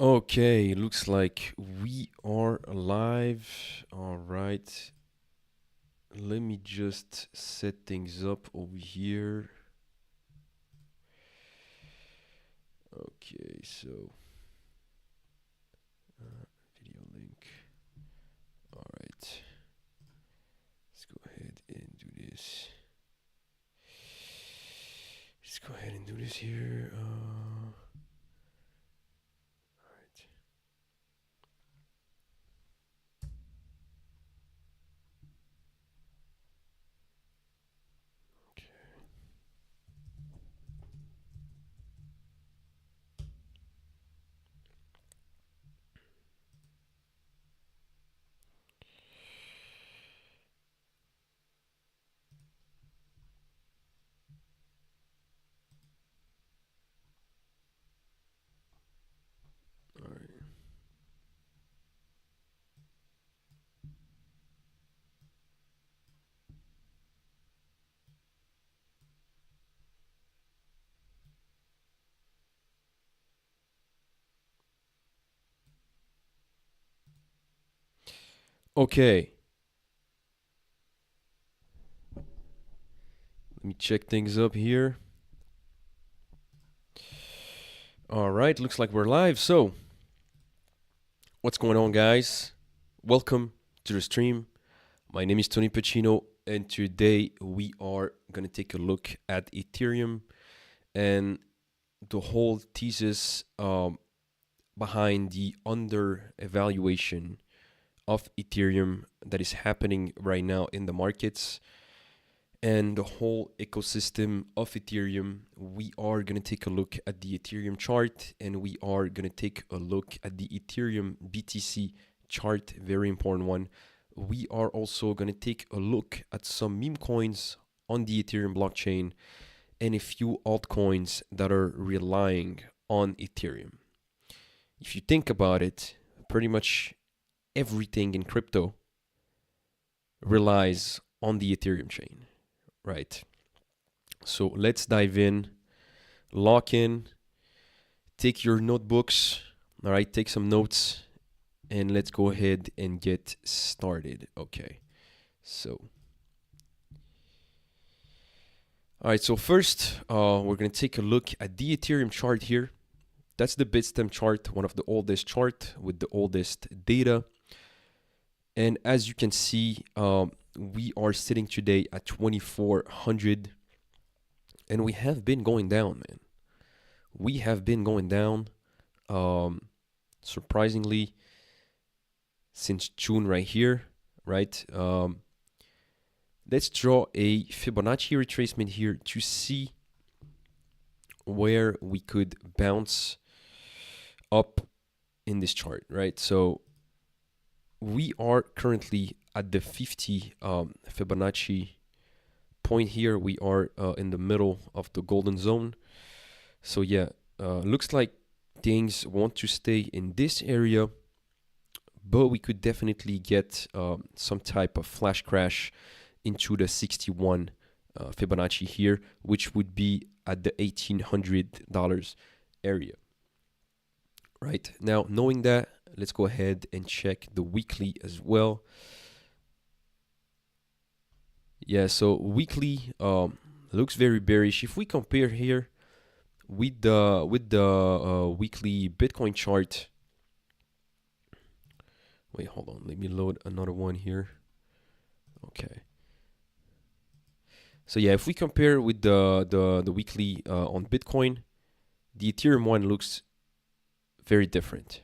Okay, looks like we are live. All right. Let me just set things up over here. Okay, so video link. All right. Let's go ahead and do this. Let's go ahead and do this here. All right. Okay. All right. Okay. Let me check things up here. All right, looks like we're live. So, what's going on, guys? Welcome to the stream. My name is Tony Pacino, and today we are going to take a look at Ethereum and the whole thesis behind the under evaluation of Ethereum that is happening right now in the markets and the whole ecosystem of Ethereum. We are going to take a look at the Ethereum chart, and we are going to take a look at the Ethereum BTC chart, very important one. We are also going to take a look at some meme coins on the Ethereum blockchain and a few altcoins that are relying on Ethereum. If you think about it, pretty much everything in crypto relies on the Ethereum chain, right? So let's dive in, lock in, take your notebooks, all right, take some notes, and let's go ahead and get started. Okay, so all right, so first we're going to take a look at the Ethereum chart here. That's the Bitstamp chart, one of the oldest chart with the oldest data. And as you can see, we are sitting today at 2400, and we have been going down, man. We have been going down, surprisingly, since June right here, right? Let's draw a Fibonacci retracement here to see where we could bounce up in this chart, right? So we are currently at the 50 Fibonacci point here. We are in the middle of the golden zone. So yeah, looks like things want to stay in this area, but we could definitely get some type of flash crash into the 61 Fibonacci here, which would be at the $1,800 area. Right now, knowing that, let's go ahead and check the weekly as well. Yeah, so weekly looks very bearish. If we compare here with the weekly Bitcoin chart, wait, hold on, let me load another one here. Okay. So yeah, if we compare with the weekly on Bitcoin, the Ethereum one looks very different,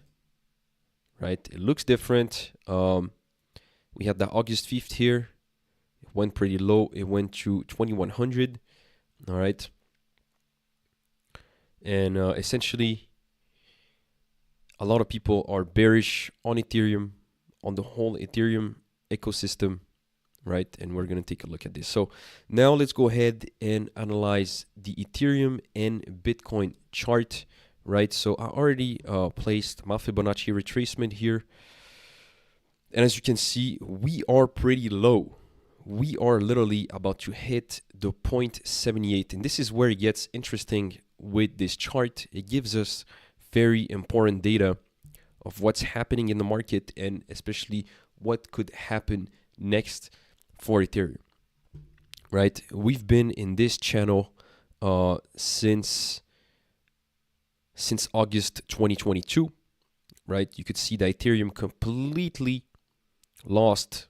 right? It looks different. We had the August 5th here. It went pretty low. It went to 2100. All right. And essentially, a lot of people are bearish on Ethereum, on the whole Ethereum ecosystem, right? And we're going to take a look at this. So now let's go ahead and analyze the Ethereum and Bitcoin chart, right? So I already placed my Fibonacci retracement here. And as you can see, we are pretty low. We are literally about to hit the 0.78. And this is where it gets interesting with this chart. It gives us very important data of what's happening in the market and especially what could happen next for Ethereum, right? We've been in this channel since August 2022, right? You could see that Ethereum completely lost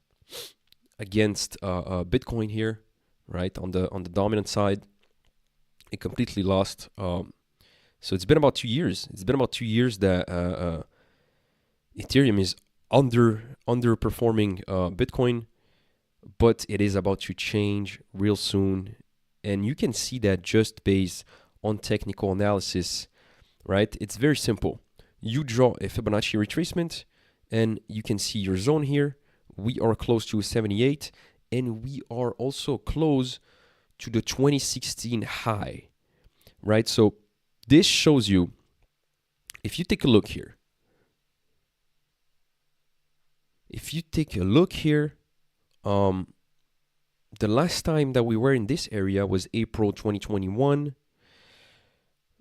against Bitcoin here, right? On the dominant side, it completely lost. So it's been about 2 years. It's been about 2 years that Ethereum is underperforming Bitcoin, but it is about to change real soon. And you can see that just based on technical analysis, right? It's very simple. You draw a Fibonacci retracement and you can see your zone here. We are close to 78 and we are also close to the 2016 high, right? So this shows you, if you take a look here, the last time that we were in this area was April 2021,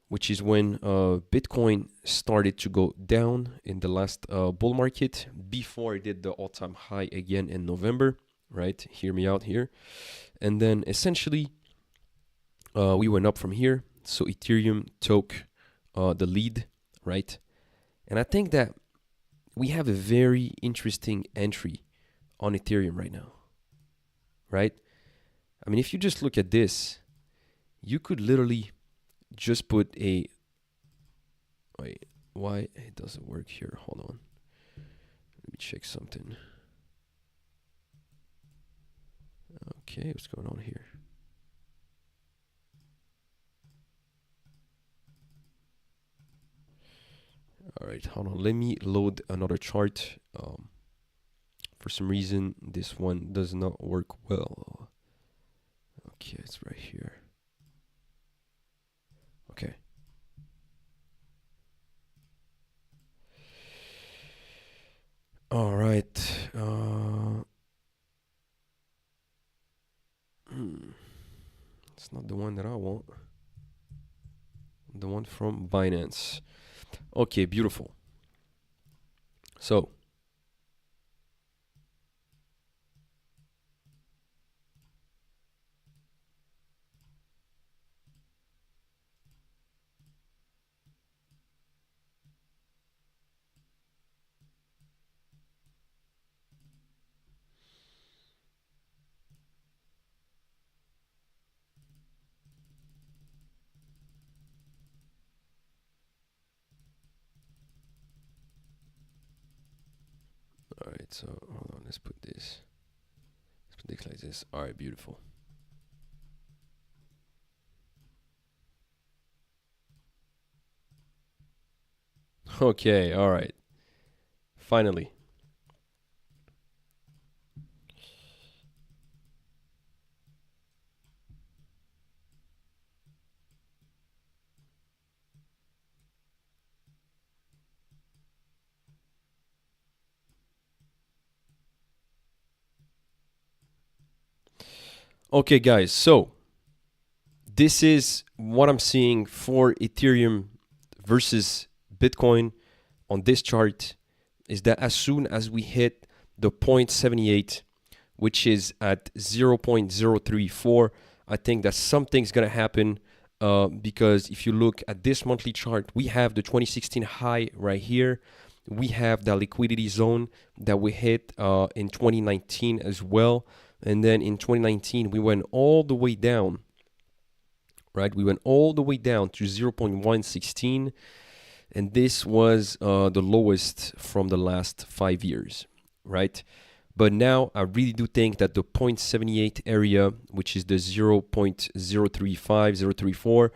which is when Bitcoin started to go down in the last bull market before it did the all-time high again in November, right? Hear me out here. And then essentially we went up from here. So Ethereum took the lead, right? And I think that we have a very interesting entry on Ethereum right now, right? I mean, if you just look at this, you could literally just put a, wait, why it doesn't work here? Hold on. Let me check something. Okay, what's going on here? All right, hold on. Let me load another chart. For some reason, this one does not work well. Okay, it's right here. Okay. All right. It's not the one that I want. The one from Binance. Okay, beautiful. So all right, so hold on, let's put this like this. All right, beautiful. Okay, all right. Finally. Okay, guys, so this is what I'm seeing for Ethereum versus Bitcoin on this chart, is that as soon as we hit the 0.78, which is at 0.034, I think that something's going to happen because if you look at this monthly chart, we have the 2016 high right here. We have the liquidity zone that we hit in 2019 as well. And then in 2019, we went all the way down, right? We went all the way down to 0.116. And this was the lowest from the last 5 years, right? But now I really do think that the 0.78 area, which is the 0.035, 034,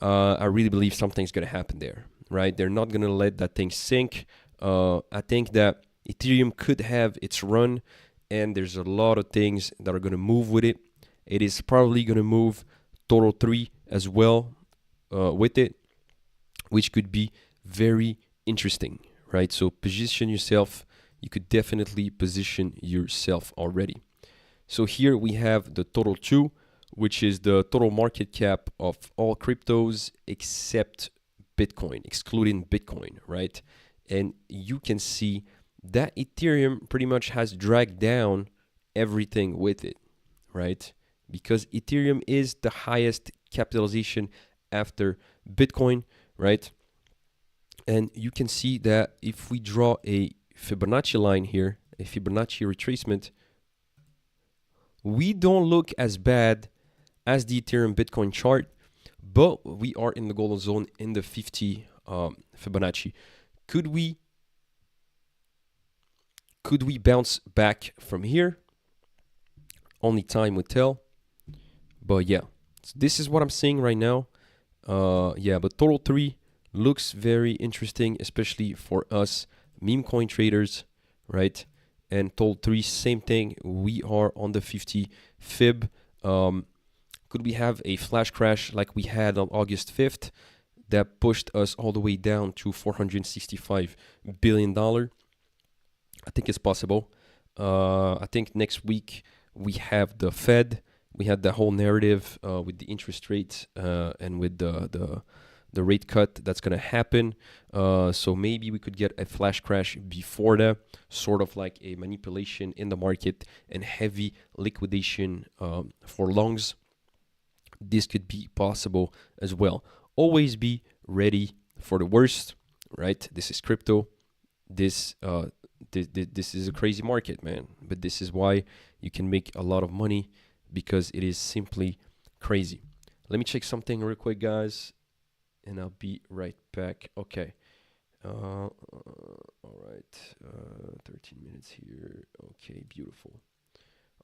I really believe something's going to happen there, right? They're not going to let that thing sink. I think that Ethereum could have its run, and there's a lot of things that are going to move with it. It is probably going to move Total 3 as well with it, which could be very interesting, right? So position yourself. You could definitely position yourself already. So here we have the Total 2, which is the total market cap of all cryptos except Bitcoin, excluding Bitcoin, right? and you can see that Ethereum pretty much has dragged down everything with it, right? Because Ethereum is the highest capitalization after Bitcoin, right? And you can see that if we draw a Fibonacci line here, a Fibonacci retracement, we don't look as bad as the Ethereum Bitcoin chart, but we are in the golden zone in the 50 Fibonacci. Could we bounce back from here? Only time will tell. But yeah, so this is what I'm seeing right now. Yeah, but total 3 looks very interesting, especially for us meme coin traders, right? And total 3, same thing. We are on the 50 fib. Could we have a flash crash like we had on August 5th that pushed us all the way down to $465 billion? I think it's possible. I think next week we have the Fed. We had the whole narrative with the interest rates and with the rate cut that's going to happen. So maybe we could get a flash crash before that, sort of like a manipulation in the market and heavy liquidation for longs. This could be possible as well. Always be ready for the worst, right? This is crypto. This is a crazy market, man. But this is why you can make a lot of money, because it is simply crazy. Let me check something real quick, guys, and I'll be right back. Okay. All right. 13 minutes here. Okay, beautiful.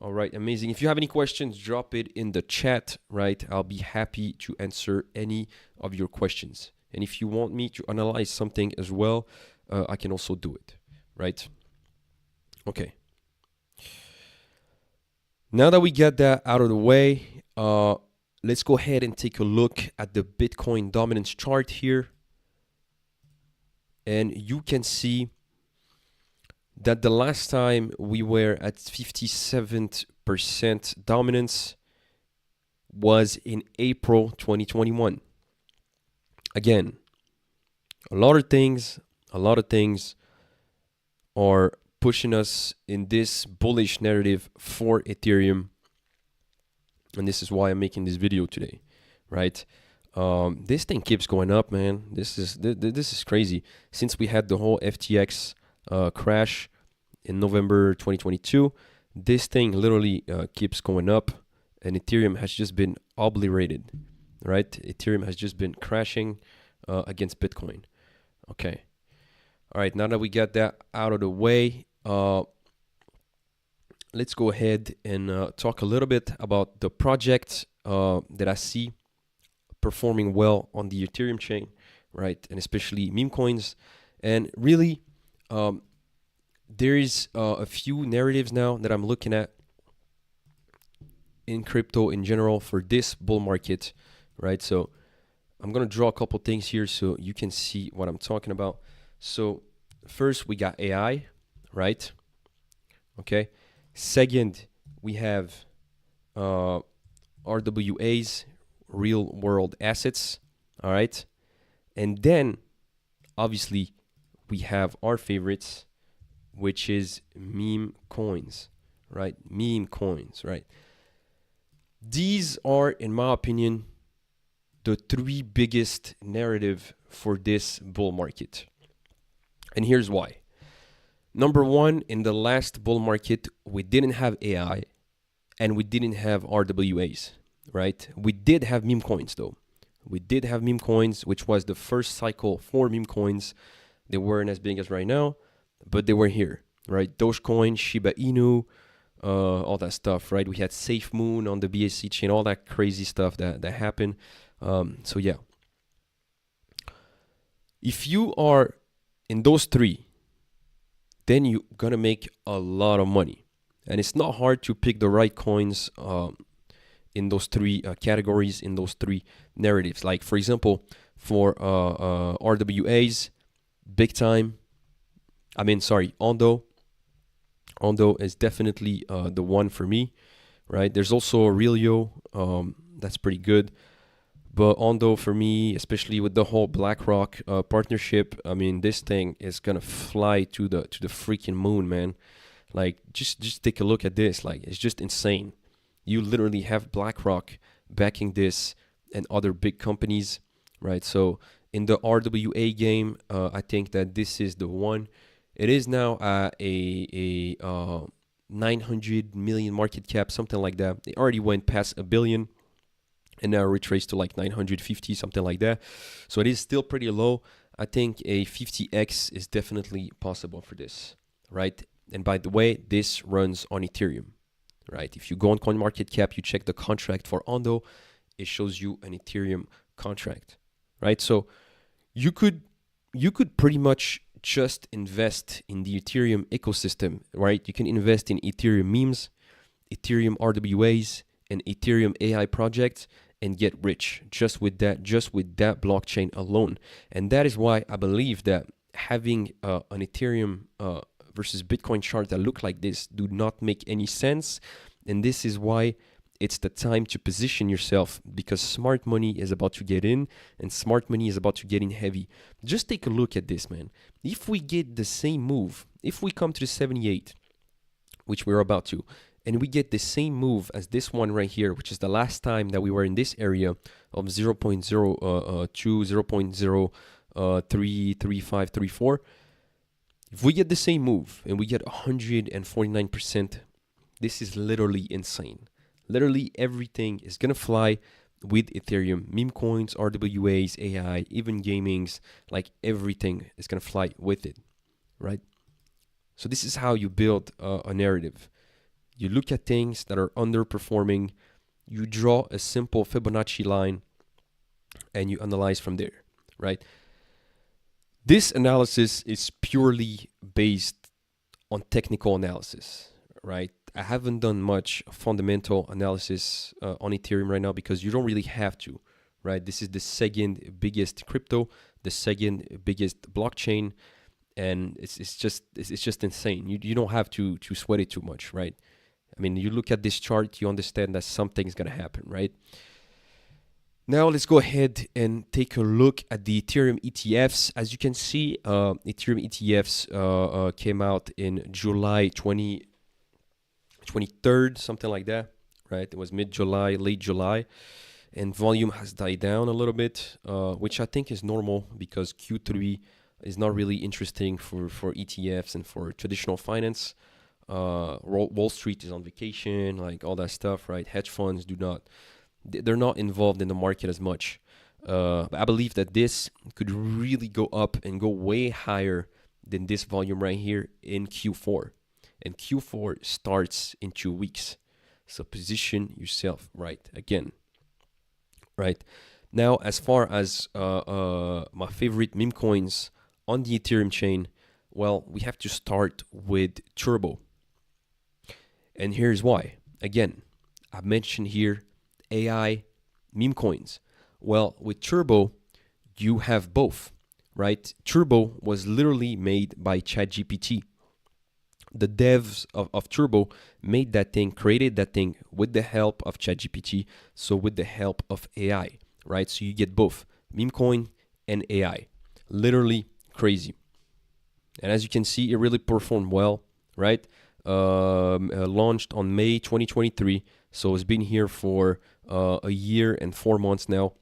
All right, amazing. If you have any questions, drop it in the chat, right? I'll be happy to answer any of your questions. And if you want me to analyze something as well, I can also do it, right? Okay. Now that we get that out of the way, let's go ahead and take a look at the Bitcoin dominance chart here. And you can see that the last time we were at 57% dominance was in April 2021. Again, a lot of things are pushing us in this bullish narrative for Ethereum. And this is why I'm making this video today, right? This thing keeps going up, man. This is crazy. Since we had the whole FTX crash in November 2022, this thing literally keeps going up, and Ethereum has just been obliterated, right? Ethereum has just been crashing against Bitcoin. Okay. All right, now that we got that out of the way, let's go ahead and talk a little bit about the project that I see performing well on the Ethereum chain, right? And especially meme coins. And really, there is a few narratives now that I'm looking at in crypto in general for this bull market, right? So I'm going to draw a couple things here so you can see what I'm talking about. So first, we got AI, right? Okay. Second, we have RWAs, real world assets, all right? And then, obviously, we have our favorites, which is meme coins, right? Meme coins, right? These are, in my opinion, the 3 biggest narrative for this bull market. And here's why. Number 1, in the last bull market, we didn't have AI and we didn't have RWAs, right? We did have meme coins though. We did have meme coins, which was the first cycle for meme coins. They weren't as big as right now, but they were here, right? Dogecoin, Shiba Inu, all that stuff, right? We had SafeMoon on the BSC chain, all that crazy stuff that happened. So yeah. If you are in those 3, then you're going to make a lot of money. And it's not hard to pick the right coins in those 3 categories, in those 3 narratives. Like, for example, for RWAs, big time. ONDO. ONDO is definitely the one for me, right? There's also Aurelio. That's pretty good. But ONDO for me, especially with the whole BlackRock partnership, I mean, this thing is gonna fly to the freaking moon, man. Like, just take a look at this. Like, it's just insane. You literally have BlackRock backing this and other big companies, right? So in the RWA game, I think that this is the one. It is now a 900 million market cap, something like that. It already went past a billion and now retraced to like 950, something like that. So it is still pretty low. I think a 50x is definitely possible for this, right? And by the way, this runs on Ethereum, right? If you go on CoinMarketCap, you check the contract for ONDO, it shows you an Ethereum contract, right? So you could pretty much just invest in the Ethereum ecosystem, right? You can invest in Ethereum memes, Ethereum RWAs, and Ethereum AI projects and get rich just with that blockchain alone. And that is why I believe that having an Ethereum versus Bitcoin chart that look like this do not make any sense. And this is why it's the time to position yourself, because smart money is about to get in and smart money is about to get in heavy. Just take a look at this, man. If we get the same move, if we come to the 78, which we're about to, and we get the same move as this one right here, which is the last time that we were in this area of 0.02, 0.033534. If we get the same move and we get 149%, this is literally insane. Literally everything is gonna fly with Ethereum. Meme coins, RWAs, AI, even gamings, like everything is gonna fly with it, right? So this is how you build a narrative. You look at things that are underperforming, you draw a simple Fibonacci line, and you analyze from there, right? This analysis is purely based on technical analysis, right? I haven't done much fundamental analysis on Ethereum right now because you don't really have to, right? This is the second biggest crypto, the second biggest blockchain, and it's just insane. You don't have to sweat it too much, right? I mean, you look at this chart, you understand that something's gonna happen, right? Now let's go ahead and take a look at the Ethereum ETFs. As you can see, Ethereum ETFs came out in July 23rd, something like that, right? It was mid-July, late July, and volume has died down a little bit, which I think is normal because Q3 is not really interesting for ETFs and for traditional finance. Wall Street is on vacation, like all that stuff, right? Hedge funds they're not involved in the market as much. But I believe that this could really go up and go way higher than this volume right here in Q4. And Q4 starts in 2 weeks. So position yourself right again, right? Now, as far as my favorite meme coins on the Ethereum chain, well, we have to start with Turbo. And here's why. Again, I mentioned here AI meme coins. Well, with Turbo, you have both, right? Turbo was literally made by ChatGPT. The devs of Turbo made that thing, created that thing with the help of ChatGPT, so with the help of AI, right? So you get both meme coin and AI. Literally crazy. And as you can see, it really performed well, right? Launched on May 2023, so it's been here for a year and 4 months now,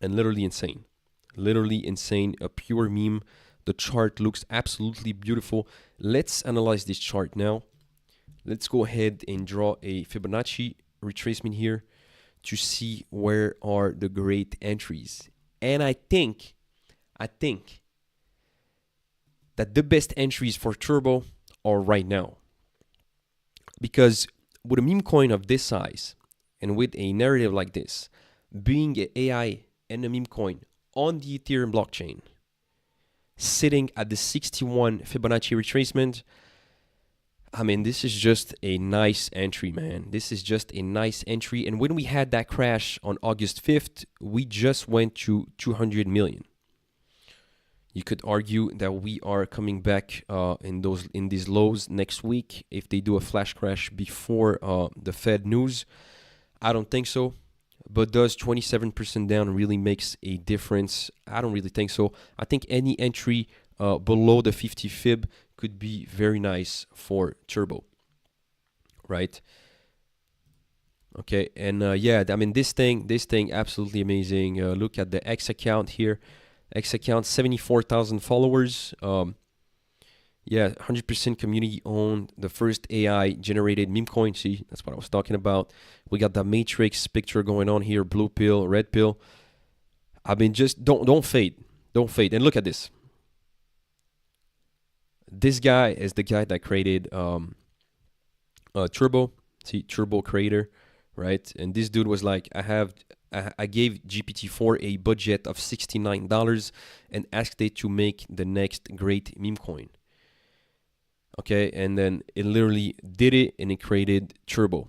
and literally insane, a pure meme. The chart looks absolutely beautiful. Let's analyze this chart now. Let's go ahead and draw a Fibonacci retracement here to see where are the great entries. And I think that the best entries for Turbo are right now. Because with a meme coin of this size and with a narrative like this, being an AI and a meme coin on the Ethereum blockchain, sitting at the 61 Fibonacci retracement, I mean, this is just a nice entry, man. This is just a nice entry. And when we had that crash on August 5th, we just went to 200 million. You could argue that we are coming back in these lows next week if they do a flash crash before the Fed news. I don't think so, but does 27% down really makes a difference? I don't really think so. I think any entry below the 50 fib could be very nice for Turbo, right? Okay, and yeah, I mean this thing absolutely amazing. Look at the X account here. X account, 74,000 followers. Yeah, 100% community owned. The first AI generated meme coin. See, that's what I was talking about. We got the matrix picture going on here. Blue pill, red pill. I mean, just don't fade. Don't fade. And look at this. This guy is the guy that created Turbo. See, Turbo creator, right? And this dude was like, I gave GPT-4 a budget of $69 and asked it to make the next great meme coin. Okay, and then it literally did it, and it created Turbo.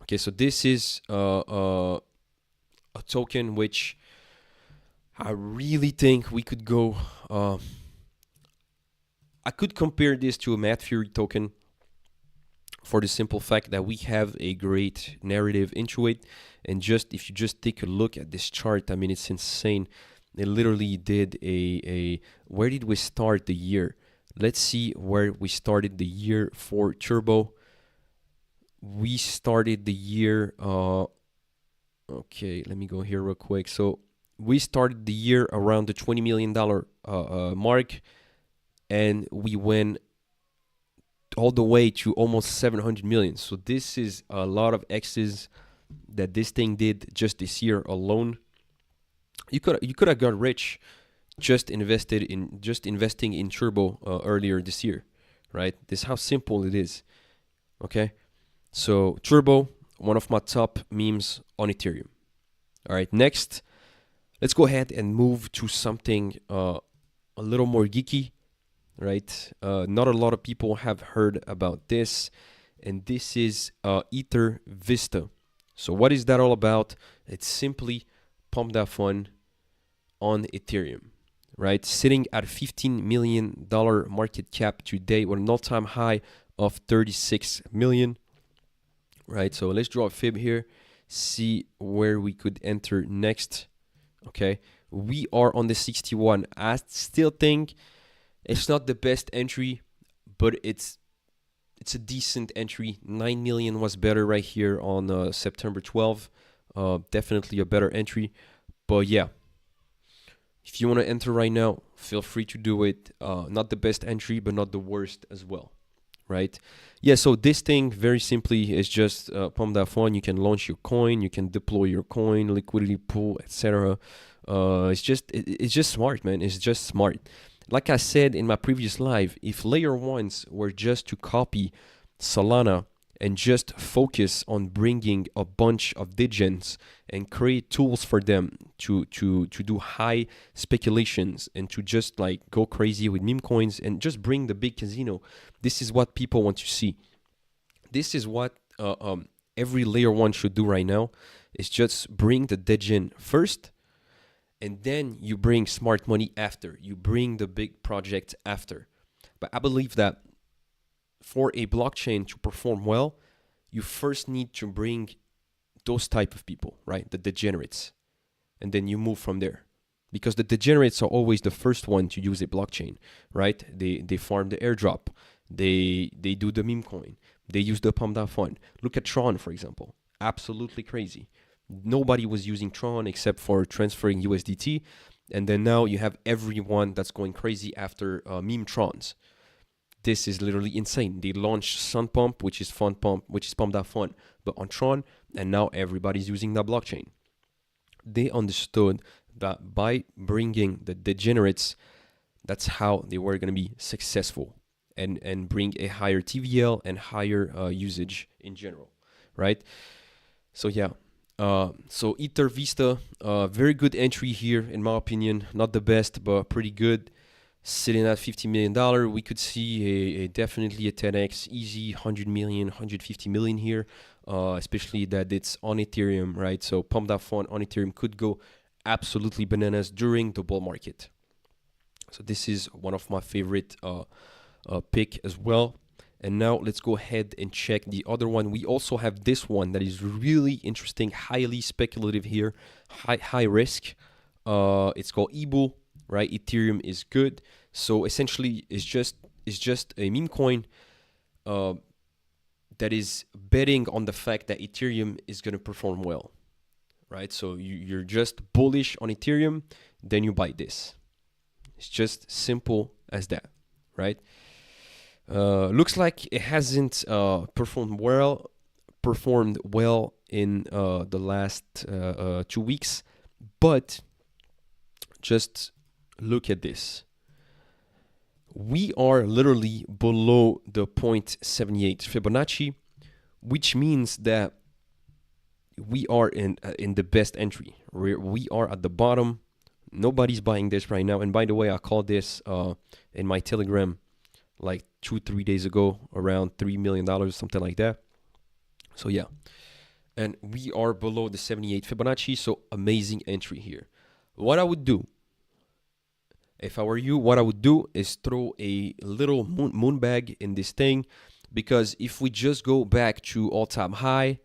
Okay, so this is a token which I really think we could go. I could compare this to a Math Fury token for the simple fact that we have a great narrative into it. And just if you just take a look at this chart, I mean, it's insane. It literally did where did we start the year? Let's see where we started the year for Turbo. We started the year, okay, let me go here real quick. So we started the year around the $20 million mark, and we went all the way to almost 700 million. So this is a lot of X's that this thing did just this year alone. You could have got rich just investing in Turbo earlier this year, right? This is how simple it is. Okay, so Turbo, one of my top memes on Ethereum. All right, next, let's go ahead and move to something a little more geeky, right? Not a lot of people have heard about this, and this is Ether Vista. So what is that all about? It's simply pump that fun on Ethereum, right? Sitting at $15 million market cap today with an all-time high of 36 million, right? So let's draw a fib here, see where we could enter next. Okay, we are on the 61. I still think it's not the best entry, but it's a decent entry. 9 million was better right here on September 12th. Definitely a better entry. But yeah, if you want to enter right now, feel free to do it. Not the best entry, but not the worst as well, right? Yeah, so this thing very simply is just pump that fun. You can launch your coin, you can deploy your coin, liquidity pool, etc. It's just smart, man. It's just smart. Like I said in my previous live, if layer ones were just to copy Solana and just focus on bringing a bunch of degens and create tools for them to do high speculations and to just like go crazy with meme coins and just bring the big casino, this is what people want to see. This is what every layer one should do right now, is just bring the degen first, and then you bring smart money after. You bring the big project after. But I believe that for a blockchain to perform well, you first need to bring those type of people, right? The degenerates. And then you move from there. Because the degenerates are always the first one to use a blockchain, right? They farm the airdrop. They do the meme coin. They use the pump down fund. Look at TRON, for example. Absolutely crazy. Nobody was using TRON except for transferring USDT. And then now you have everyone that's going crazy after meme TRONs. This is literally insane. They launched SUNPUMP, which is pump that fun, but on TRON, and now everybody's using that blockchain. They understood that by bringing the degenerates, that's how they were going to be successful and bring a higher TVL and higher usage in general, right? So yeah. So Ether Vista, very good entry here in my opinion. Not the best, but pretty good. Sitting at $50 million, we could see definitely a 10x, easy 100 million, 150 million here, especially that it's on Ethereum, right? So pump that fund on Ethereum could go absolutely bananas during the bull market. So this is one of my favorite pick as well. And now let's go ahead and check the other one. We also have this one that is really interesting, highly speculative here, high risk. It's called EBO, right? Ethereum is good. So essentially, it's just a meme coin that is betting on the fact that Ethereum is going to perform well, right? So you're just bullish on Ethereum, then you buy this. It's just simple as that, right? Looks like it hasn't performed well in the last 2 weeks, but just look at this. We are literally below the 0.78 Fibonacci, which means that we are in the best entry. We are at the bottom. Nobody's buying this right now. And by the way, I called this in my Telegram like 2-3 days ago, around $3 million, something like that. So yeah, and we are below the 78 Fibonacci, so amazing entry here. What I would do, if I were you, what I would do is throw a little moon bag in this thing, because if we just go back to all-time high,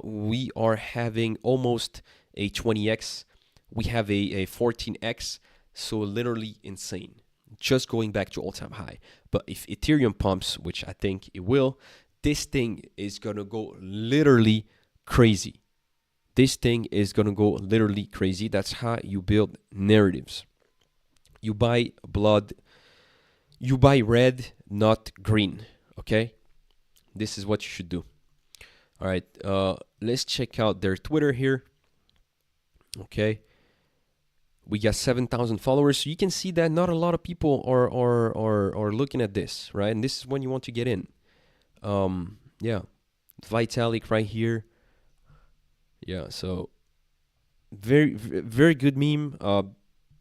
we are having almost a 20x. We have a 14x, so literally insane. Just going back to all-time high. But if Ethereum pumps, which I think it will, this thing is going to go literally crazy. This thing is going to go literally crazy. That's how you build narratives. You buy blood. You buy red, not green. Okay? This is what you should do. All right. Let's check out their Twitter here. Okay. We got 7,000 followers, so you can see that not a lot of people are looking at this, right? And this is when you want to get in. Yeah, Vitalik right here. Yeah, so very good meme.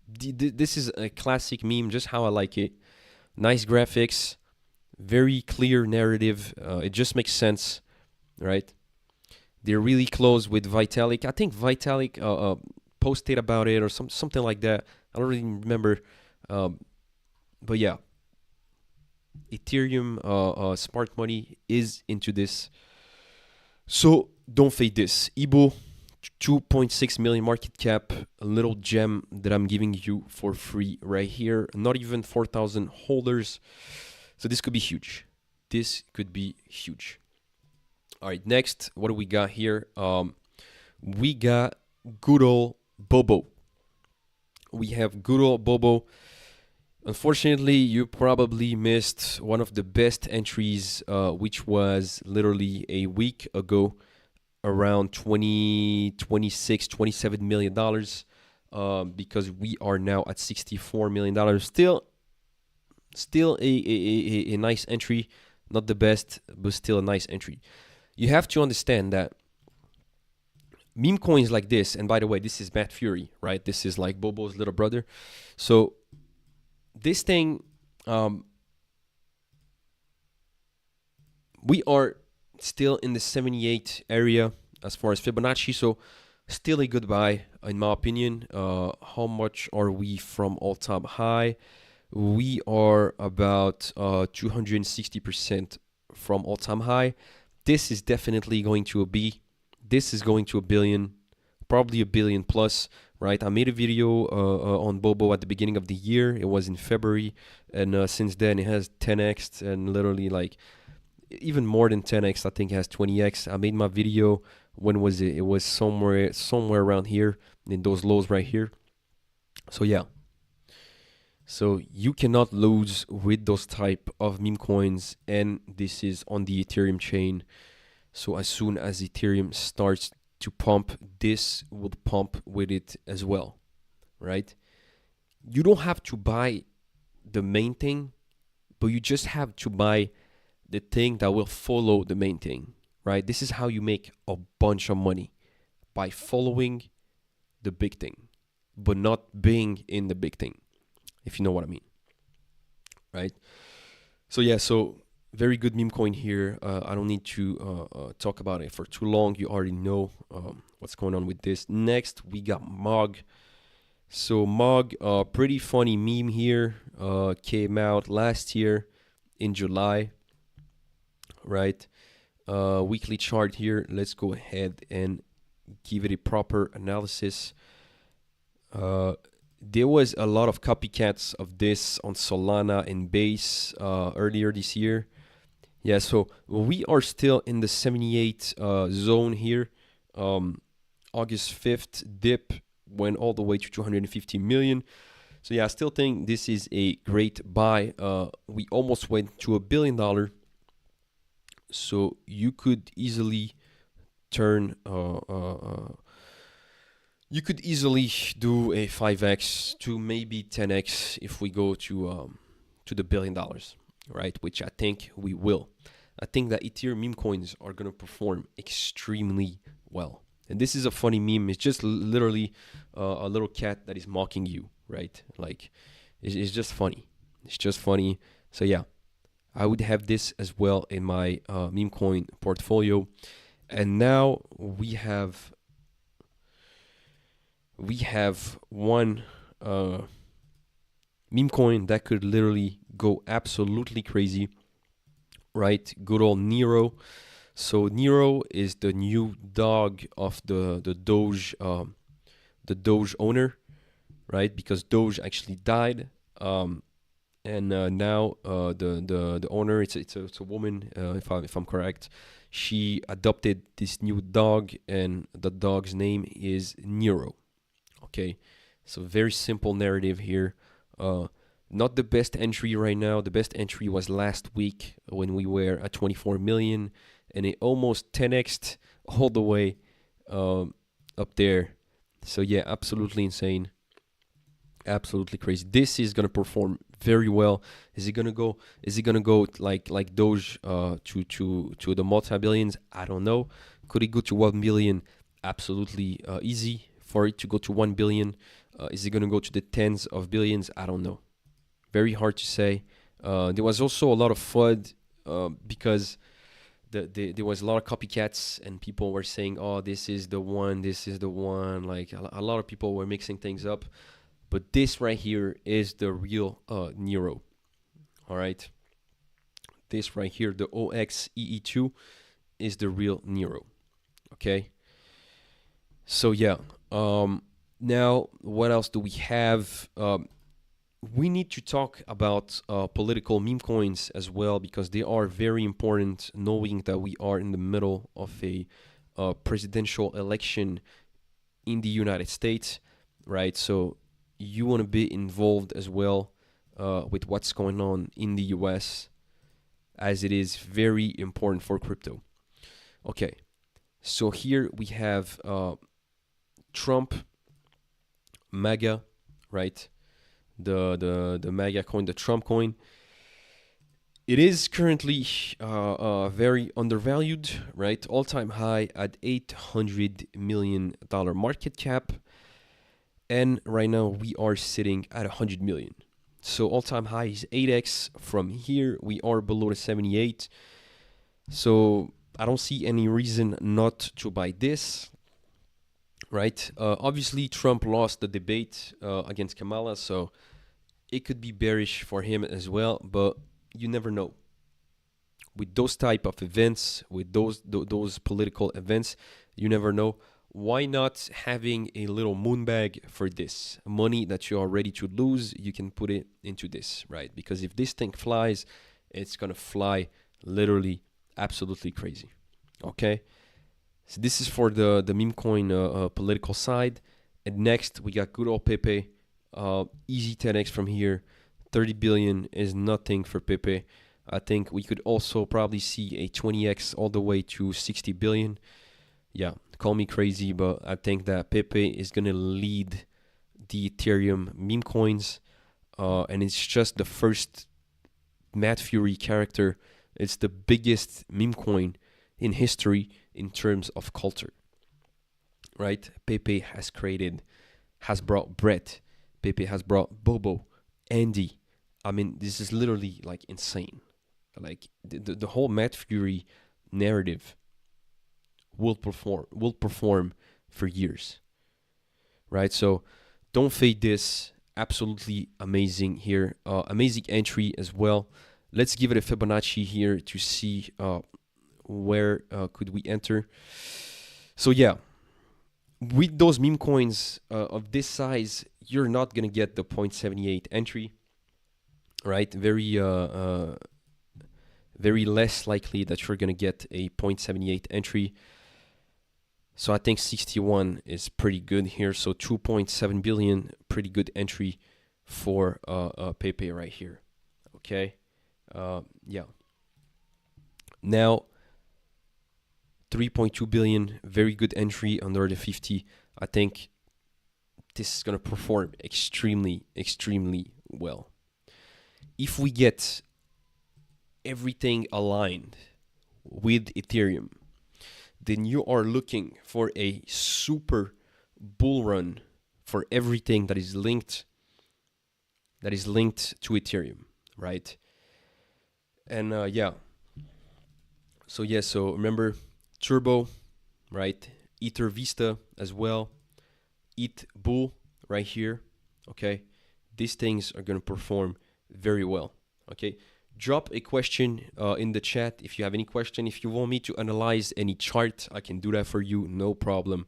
This is a classic meme, just how I like it. Nice graphics, very clear narrative. It just makes sense, right? They're really close with Vitalik. I think Vitalik posted about it or something like that. I don't really remember, but yeah, Ethereum smart money is into this, so don't fade this. EBO 2.6 million market cap, a little gem that I'm giving you for free right here. Not even 4,000 holders, so this could be huge. This could be huge. All right, next, what do we got here? We got good old Bobo. We have good old Bobo. Unfortunately, you probably missed one of the best entries, which was literally a week ago, around 26, 27 million dollars, because we are now at 64 million dollars. Still a nice entry, not the best, but still a nice entry. You have to understand that meme coins like this, and by the way, this is Matt Fury, right? This is like Bobo's little brother. So this thing, we are still in the 78 area as far as Fibonacci, so still a good buy in my opinion. How much are we from all-time high? We are about 260% from all-time high. This is definitely going to a B. This is going to a billion, probably a billion plus, right? I made a video on Bobo at the beginning of the year. It was in February, and since then it has 10x and literally like even more than 10x. I think it has 20x. I made my video, when was it? It was somewhere around here in those lows right here. So yeah. So you cannot lose with those type of meme coins, and this is on the Ethereum chain. So as soon as Ethereum starts to pump, this will pump with it as well, right? You don't have to buy the main thing, but you just have to buy the thing that will follow the main thing, right? This is how you make a bunch of money, by following the big thing, but not being in the big thing, if you know what I mean, right? So yeah, so very good meme coin here. I don't need to talk about it for too long. You already know what's going on with this. Next, we got MOG. So MOG, pretty funny meme here. Came out last year in July. right? Weekly chart here. Let's go ahead and give it a proper analysis. There was a lot of copycats of this on Solana and Base earlier this year. Yeah, so we are still in the 78 zone here. August 5th dip went all the way to 250 million. So yeah, I still think this is a great buy. We almost went to $1 billion. So you could easily turn you could easily do a 5x to maybe 10x if we go to the $1 billion, right? Which I think we will. I think that Ethereum meme coins are gonna perform extremely well. And this is a funny meme. It's just literally a little cat that is mocking you, right? Like, it's just funny. It's just funny. So yeah, I would have this as well in my meme coin portfolio. And now we have one meme coin that could literally go absolutely crazy, right? Good old Nero. So Nero is the new dog of the Doge owner, right? Because Doge actually died, and now the owner, it's a woman, if I'm correct. She adopted this new dog, and the dog's name is Nero. Okay, so very simple narrative here. Not the best entry right now. The best entry was last week when we were at 24 million, and it almost 10x'd all the way up there. So yeah, absolutely insane, absolutely crazy. This is gonna perform very well. Is it gonna go? Is it gonna go like Doge to the multi-billions? I don't know. Could it go to 1 billion? Absolutely easy for it to go to 1 billion. Is it gonna go to the tens of billions? I don't know. Very hard to say. There was also a lot of FUD because there was a lot of copycats, and people were saying, "Oh, this is the one. This is the one." Like a lot of people were mixing things up. But this right here is the real Nero. All right. This right here, the OXEE2, is the real Nero. Okay. So yeah. Now, what else do we have? We need to talk about political meme coins as well, because they are very important, knowing that we are in the middle of a presidential election in the United States, right? So you want to be involved as well with what's going on in the US, as it is very important for crypto. Okay, so here we have Trump, MAGA, right? The MAGA coin, the Trump coin. It is currently very undervalued, right? All-time high at $800 million market cap. And right now we are sitting at 100 million. So all-time high is 8x. From here, we are below the 78. So I don't see any reason not to buy this, right? Obviously, Trump lost the debate against Kamala, so it could be bearish for him as well, but you never know. With those type of events, with those political events, you never know. Why not having a little moon bag for this? Money that you are ready to lose, you can put it into this, right? Because if this thing flies, it's going to fly literally absolutely crazy, okay? So this is for the meme coin political side. And next, we got good old Pepe. Easy 10x from here. 30 billion is nothing for Pepe. I think we could also probably see a 20x all the way to 60 billion. Yeah, call me crazy, but I think that Pepe is going to lead the Ethereum meme coins. And it's just the first Mad Fury character. It's the biggest meme coin in history in terms of culture, right? Pepe has brought Brett. Pepe has brought Bobo, Andy. I mean, this is literally like insane. Like the whole Mad Fury narrative will perform for years, right? So don't fade this. Absolutely amazing here. Amazing entry as well. Let's give it a Fibonacci here to see where could we enter. So yeah, with those meme coins of this size, you're not gonna get the 0.78 entry, right? Very less likely that you're gonna get a 0.78 entry. So I think 61 is pretty good here. So 2.7 billion, pretty good entry for PEPE right here. Okay, yeah. Now 3.2 billion, very good entry under the 50. I think this is gonna perform extremely, extremely well. If we get everything aligned with Ethereum, then you are looking for a super bull run for everything that is linked to Ethereum, right? And yeah. So yeah, so remember Turbo, right? Ether Vista as well. ETH Bull right here. Okay. These things are gonna perform very well. Okay. Drop a question in the chat if you have any question. If you want me to analyze any chart, I can do that for you, no problem.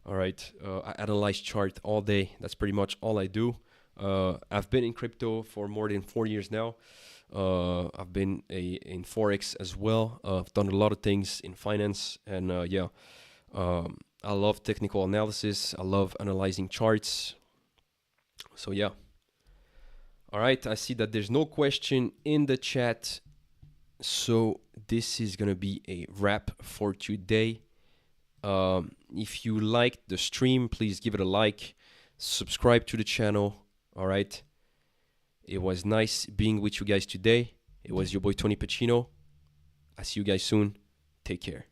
All right, I analyze chart all day. That's pretty much all I do. I've been in crypto for more than 4 years now. I've been in Forex as well. I've done a lot of things in finance, and yeah, I love technical analysis. I love analyzing charts. So yeah. All right, I see that there's no question in the chat. So this is going to be a wrap for today. If you liked the stream, please give it a like. Subscribe to the channel. All right. It was nice being with you guys today. It was your boy Tony Pacino. I see you guys soon. Take care.